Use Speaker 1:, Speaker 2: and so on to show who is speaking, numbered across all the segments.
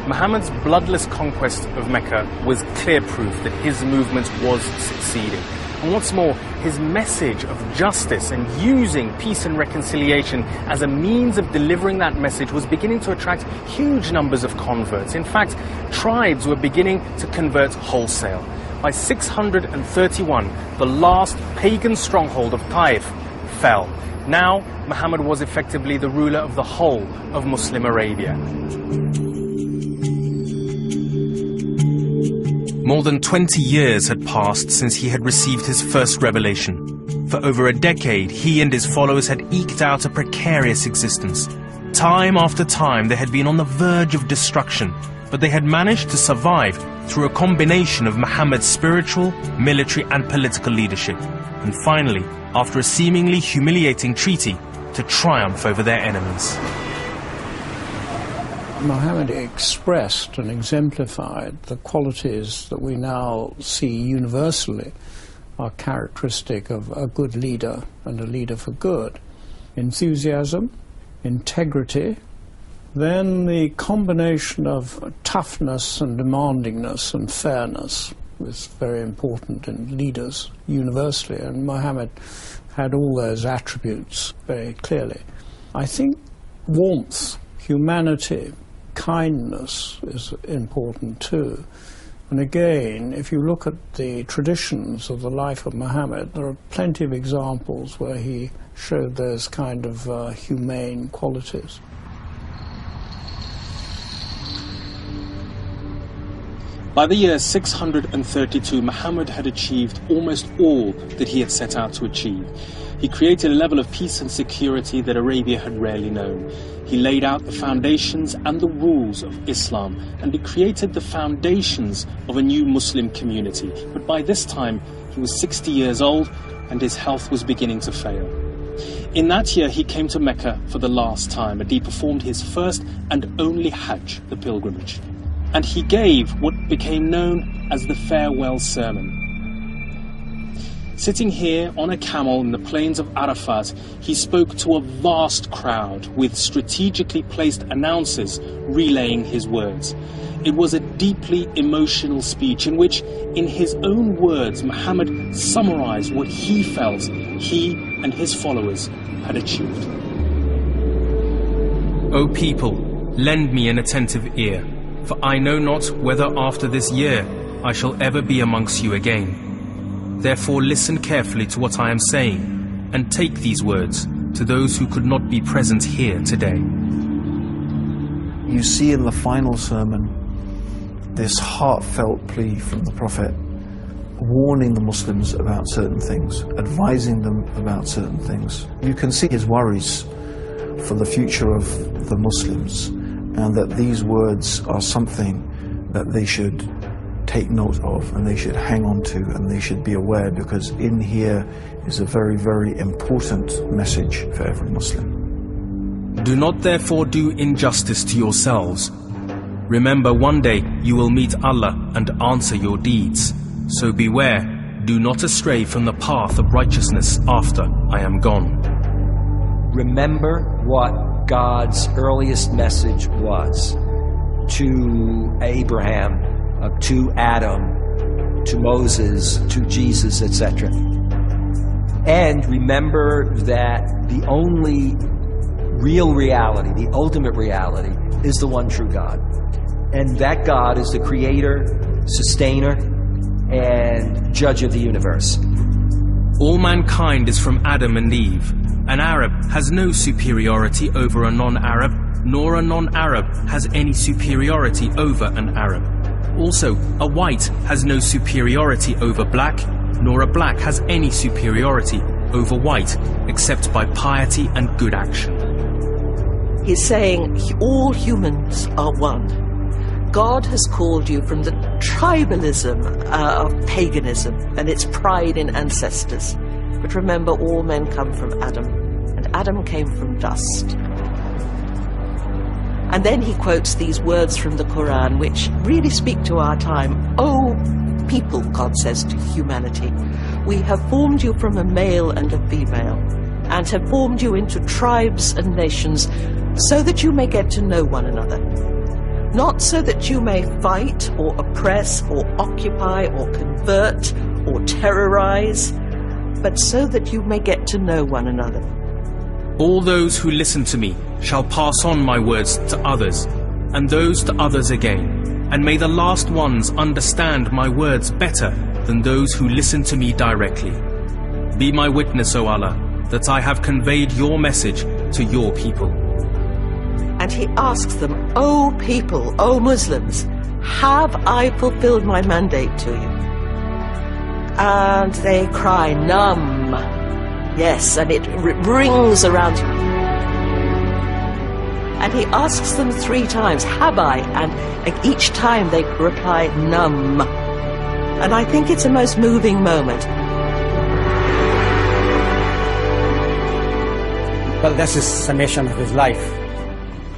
Speaker 1: Muhammad's bloodless conquest of Mecca was clear proof that his movement was succeeding. And what's more, his message of justice and using peace and reconciliation as a means of delivering that message was beginning to attract huge numbers of converts. In fact, tribes were beginning to convert wholesale. By 631, the last pagan stronghold of Taif fell. Now, Muhammad was effectively the ruler of the whole of Muslim Arabia. More than 20 years had passed since he had received his first revelation. For over a decade, he and his followers had eked out a precarious existence. Time after time, they had been on the verge of destruction, but they had managed to survive through a combination of Muhammad's spiritual, military and political leadership. And finally, after a seemingly humiliating treaty, to triumph over their enemies.
Speaker 2: Muhammad expressed and exemplified the qualities that we now see universally are characteristic of a good leader and a leader for good. Enthusiasm, integrity, then the combination of toughness and demandingness and fairness is very important in leaders universally, and Muhammad had all those attributes very clearly. I think warmth, humanity, kindness is important too. And again, if you look at the traditions of the life of Muhammad, there are plenty of examples where he showed those kind of humane qualities.
Speaker 1: By the year 632, Muhammad had achieved almost all that he had set out to achieve. He created a level of peace and security that Arabia had rarely known. He laid out the foundations and the rules of Islam, and he created the foundations of a new Muslim community. But by this time, he was 60 years old, and his health was beginning to fail. In that year, he came to Mecca for the last time, and he performed his first and only Hajj, the pilgrimage. And he gave what became known as the farewell sermon. Sitting here on a camel in the plains of Arafat, he spoke to a vast crowd with strategically placed announcers relaying his words. It was a deeply emotional speech in which, in his own words, Muhammad summarized what he felt he and his followers had achieved. O people, lend me an attentive ear, for I know not whether after this year I shall ever be amongst you again. Therefore listen carefully to what I am saying, and take these words to those who could not be present here today.
Speaker 3: You see in the final sermon this heartfelt plea from the Prophet, warning the Muslims about certain things, advising them about certain things. You can see his worries for the future of the Muslims, and that these words are something that they should take note of, and they should hang on to, and they should be aware, because in here is a very, very important message for every Muslim.
Speaker 1: Do not therefore do injustice to yourselves. Remember, one day you will meet Allah and answer your deeds. So beware, do not astray from the path of righteousness after I am gone.
Speaker 4: Remember what God's earliest message was to Abraham, to Adam, to Moses, to Jesus, etc. And remember that the only real reality, the ultimate reality, is the one true God. And that God is the creator, sustainer, and judge of the universe.
Speaker 1: All mankind is from Adam and Eve. An Arab has no superiority over a non-Arab, nor a non-Arab has any superiority over an Arab. Also, a white has no superiority over black, nor a black has any superiority over white, except by piety and good action.
Speaker 5: He's saying all humans are one. God has called you from the tribalism of paganism and its pride in ancestors. But remember, all men come from Adam, and Adam came from dust. And then he quotes these words from the Quran, which really speak to our time. "O people," God says to humanity, "we have formed you from a male and a female, and have formed you into tribes and nations, so that you may get to know one another. not so that you may fight or oppress or occupy or convert or terrorize, but so that you may get to know one another.
Speaker 1: All those who listen to me shall pass on my words to others, and those to others again, and may the last ones understand my words better than those who listen to me directly. Be my witness, O Allah, that I have conveyed your message to your people.
Speaker 5: And he asks them, O people, O Muslims, have I fulfilled my mandate to you? And they cry, Nam. Yes, and it rings around you. And he asks them 3 times, have I? And each time they reply, Nam. And I think it's a most moving moment.
Speaker 6: Well, that's his summation of his life.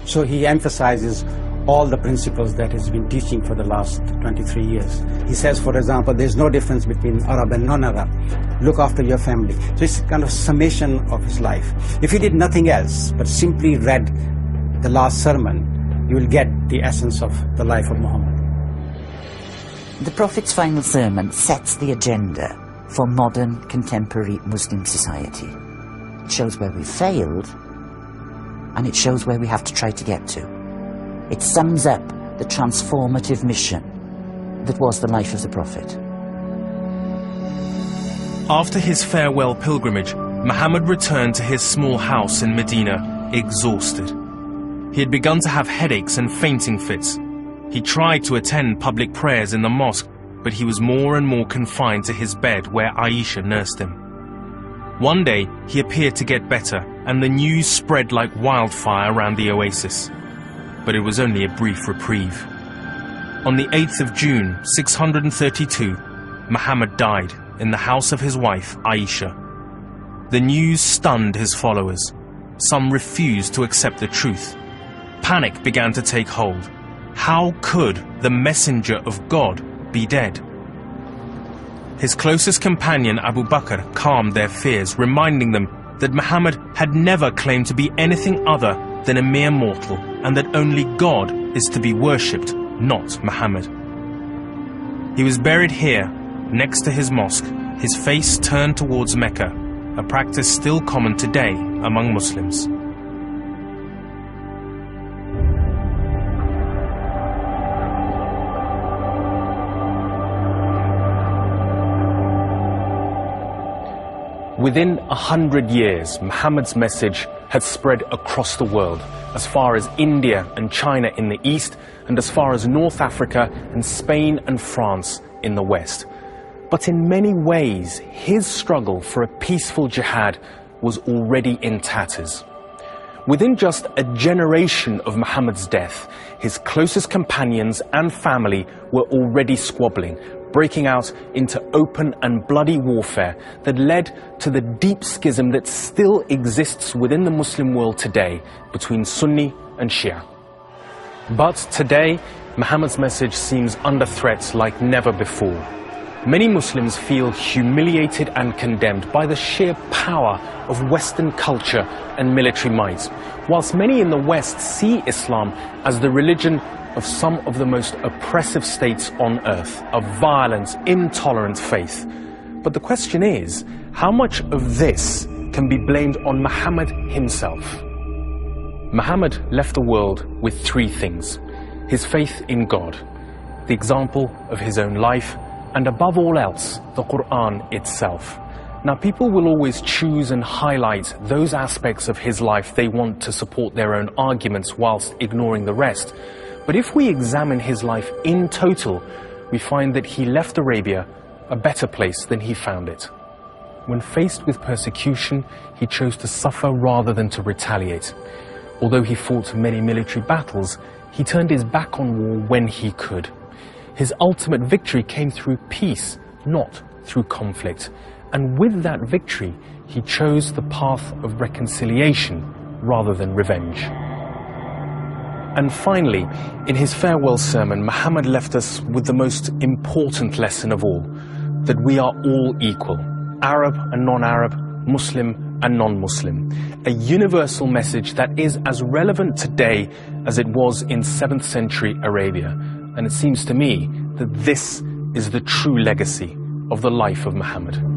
Speaker 6: So he emphasizes all the principles that he's been teaching for the last 23 years. He says, for example, there's no difference between Arab and non-Arab. Look after your family. So it's kind of summation of his life. If he did nothing else, but simply read the last sermon, you will get the essence of the life of Muhammad.
Speaker 7: The Prophet's final sermon sets the agenda for modern, contemporary Muslim society. It shows where we've failed, and it shows where we have to try to get to. It sums up the transformative mission that was the life of the Prophet.
Speaker 1: After his farewell pilgrimage, Muhammad returned to his small house in Medina, exhausted. He had begun to have headaches and fainting fits. He tried to attend public prayers in the mosque, but he was more and more confined to his bed where Aisha nursed him. One day, he appeared to get better, and the news spread like wildfire around the oasis. But it was only a brief reprieve. On the 8th of June, 632, Muhammad died in the house of his wife, Aisha. The news stunned his followers. Some refused to accept the truth. Panic began to take hold. How could the messenger of God be dead? His closest companion Abu Bakr calmed their fears, reminding them that Muhammad had never claimed to be anything other than a mere mortal, and that only God is to be worshipped, not Muhammad. He was buried here, next to his mosque, his face turned towards Mecca, a practice still common today among Muslims. Within 100 years, Muhammad's message had spread across the world, as far as India and China in the east, and as far as North Africa and Spain and France in the west. But in many ways, his struggle for a peaceful jihad was already in tatters. Within just a generation of Muhammad's death, his closest companions and family were already squabbling, breaking out into open and bloody warfare that led to the deep schism that still exists within the Muslim world today between Sunni and Shia. But today, Muhammad's message seems under threat like never before. Many Muslims feel humiliated and condemned by the sheer power of Western culture and military might, whilst many in the West see Islam as the religion of some of the most oppressive states on earth, a violent, intolerant faith. But the question is, how much of this can be blamed on Muhammad himself? Muhammad left the world with 3 things: his faith in God, the example of his own life, and above all else, the Quran itself. Now, people will always choose and highlight those aspects of his life they want to support their own arguments whilst ignoring the rest. But if we examine his life in total, we find that he left Arabia a better place than he found it. When faced with persecution, he chose to suffer rather than to retaliate. Although he fought many military battles, he turned his back on war when he could. His ultimate victory came through peace, not through conflict. And with that victory, he chose the path of reconciliation rather than revenge. And finally, in his farewell sermon, Muhammad left us with the most important lesson of all, that we are all equal, Arab and non-Arab, Muslim and non-Muslim, a universal message that is as relevant today as it was in 7th century Arabia. And it seems to me that this is the true legacy of the life of Muhammad.